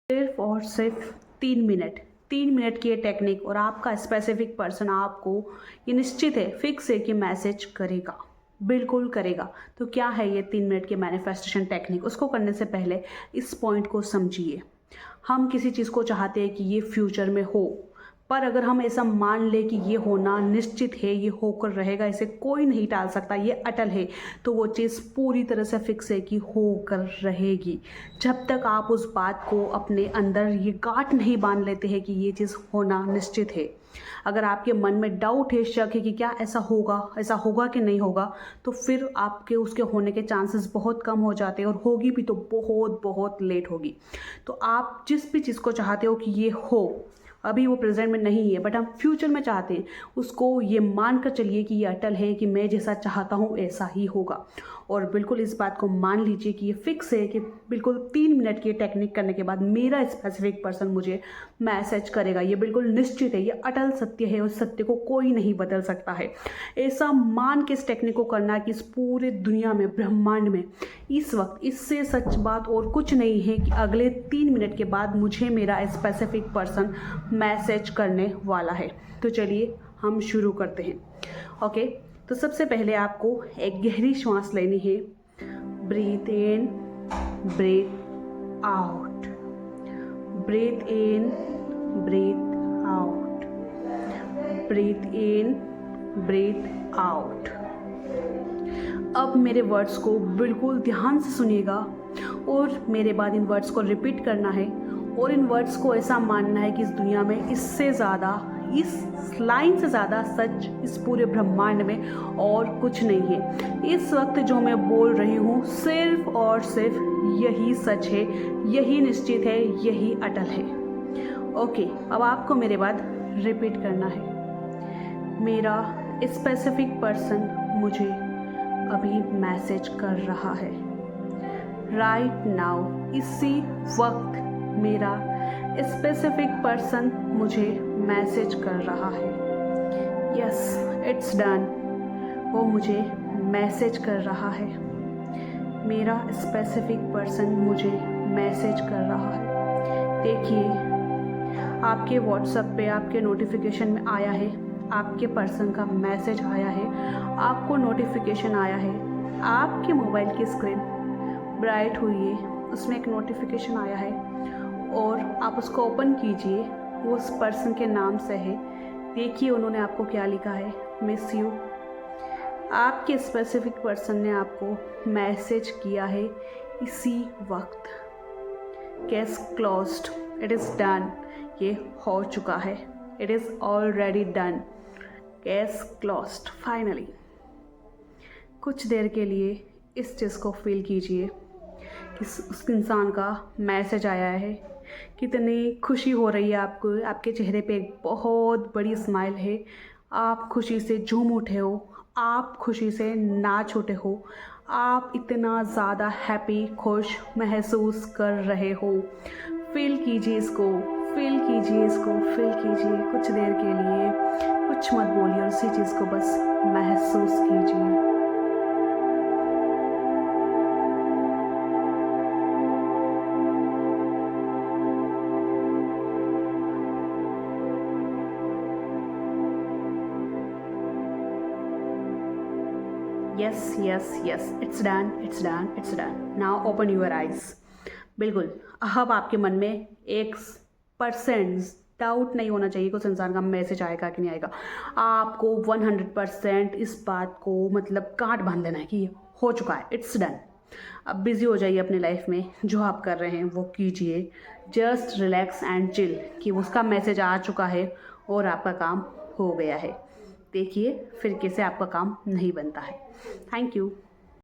सिर्फ और सिर्फ 3 मिनट, 3 मिनट की ये टेक्निक और आपका स्पेसिफिक पर्सन आपको ये निश्चित है, फिक्स है कि मैसेज करेगा, बिल्कुल करेगा। तो क्या है ये 3 मिनट की मैनिफेस्टेशन टेक्निक? उसको करने से पहले इस पॉइंट को समझिए। हम किसी चीज़ को चाहते हैं कि ये फ्यूचर में हो, पर अगर हम ऐसा मान ले कि ये होना निश्चित है, ये होकर रहेगा, इसे कोई नहीं टाल सकता, ये अटल है, तो वो चीज़ पूरी तरह से फिक्स है कि होकर रहेगी। जब तक आप उस बात को अपने अंदर ये गांठ नहीं बांध लेते हैं कि ये चीज़ होना निश्चित है, अगर आपके मन में डाउट है, शक है कि क्या ऐसा होगा कि नहीं होगा, तो फिर आपके उसके होने के चांसेस बहुत कम हो जाते हैं, और होगी भी तो बहुत बहुत लेट होगी। तो आप जिस भी चीज़ को चाहते हो कि ये हो, अभी वो प्रेजेंट में नहीं है बट हम फ्यूचर में चाहते हैं, उसको ये मान कर चलिए कि ये अटल है कि मैं जैसा चाहता हूँ ऐसा ही होगा। और बिल्कुल इस बात को मान लीजिए कि ये फिक्स है कि बिल्कुल 3 मिनट की टेक्निक करने के बाद मेरा स्पेसिफिक पर्सन मुझे मैसेज करेगा। ये बिल्कुल निश्चित है, ये अटल सत्य है, उस सत्य को कोई नहीं बदल सकता है। ऐसा मान के इस टेक्निक को करना कि इस पूरे दुनिया में, ब्रह्मांड में इस वक्त इससे सच बात और कुछ नहीं है कि अगले 3 मिनट के बाद मुझे मेरा स्पेसिफिक पर्सन मैसेज करने वाला है। तो चलिए हम शुरू करते हैं। ओके, तो सबसे पहले आपको एक गहरी श्वास लेनी है। ब्रीथ इन, ब्रीथ आउट, ब्रीथ इन, ब्रीथ आउट, ब्रीथ इन, ब्रीथ आउट। अब मेरे वर्ड्स को बिल्कुल ध्यान से सुनिएगा और मेरे बाद इन वर्ड्स को रिपीट करना है, और इन वर्ड्स को ऐसा मानना है कि इस दुनिया में इससे ज़्यादा, इस लाइन से ज़्यादा सच इस पूरे ब्रह्मांड में और कुछ नहीं है। इस वक्त जो मैं बोल रही हूँ सिर्फ और सिर्फ यही सच है, यही निश्चित है, यही अटल है। ओके, अब आपको मेरे बाद रिपीट करना है। मेरा स्पेसिफिक पर्सन मुझे अभी मैसेज कर रहा है। राइट नाउ, इसी वक्त मेरा स्पेसिफिक पर्सन मुझे मैसेज कर रहा है। Yes, it's done. वो मुझे मैसेज कर रहा है। मेरा स्पेसिफिक पर्सन मुझे मैसेज कर रहा है। देखिए, आपके व्हाट्सएप पे आपके नोटिफिकेशन में आया है, आपके पर्सन का मैसेज आया है, आपको नोटिफिकेशन आया है। आपके मोबाइल की स्क्रीन ब्राइट हुई है, उसमें एक नोटिफिकेशन आया है और आप उसको ओपन कीजिए। वो उस पर्सन के नाम से है। देखिए उन्होंने आपको क्या लिखा है, मिस यू। आपके स्पेसिफिक पर्सन ने आपको मैसेज किया है इसी वक्त। Case closed, it is done. ये हो चुका है, it is already done. Case closed, finally. कुछ देर के लिए इस चीज़ को फील कीजिए कि उस इंसान का मैसेज आया है। कितनी खुशी हो रही है आपको, आपके चेहरे पे एक बहुत बड़ी स्माइल है। आप खुशी से झूम उठे हो, आप खुशी से नाच उठे हो, आप इतना ज़्यादा हैप्पी, खुश महसूस कर रहे हो। फील कीजिए इसको, फील कीजिए इसको, फील कीजिए कुछ देर के लिए। कुछ मत बोलिए, उसी चीज़ को बस महसूस कीजिए। Yes, yes, yes, it's done, it's done, it's done. Now open your eyes. बिल्कुल, अब आपके मन में 1% डाउट नहीं होना चाहिए कि उस इंसान का मैसेज आएगा कि नहीं आएगा। आपको 100% इस बात को मतलब गांठ बांध लेना है कि हो चुका है, इट्स डन। अब बिज़ी हो जाइए अपने लाइफ में, जो आप कर रहे हैं वो कीजिए। जस्ट रिलैक्स एंड चिल कि उसका मैसेज आ चुका है और आपका काम हो गया है। देखिए फिर कैसे आपका काम नहीं बनता है। Thank you.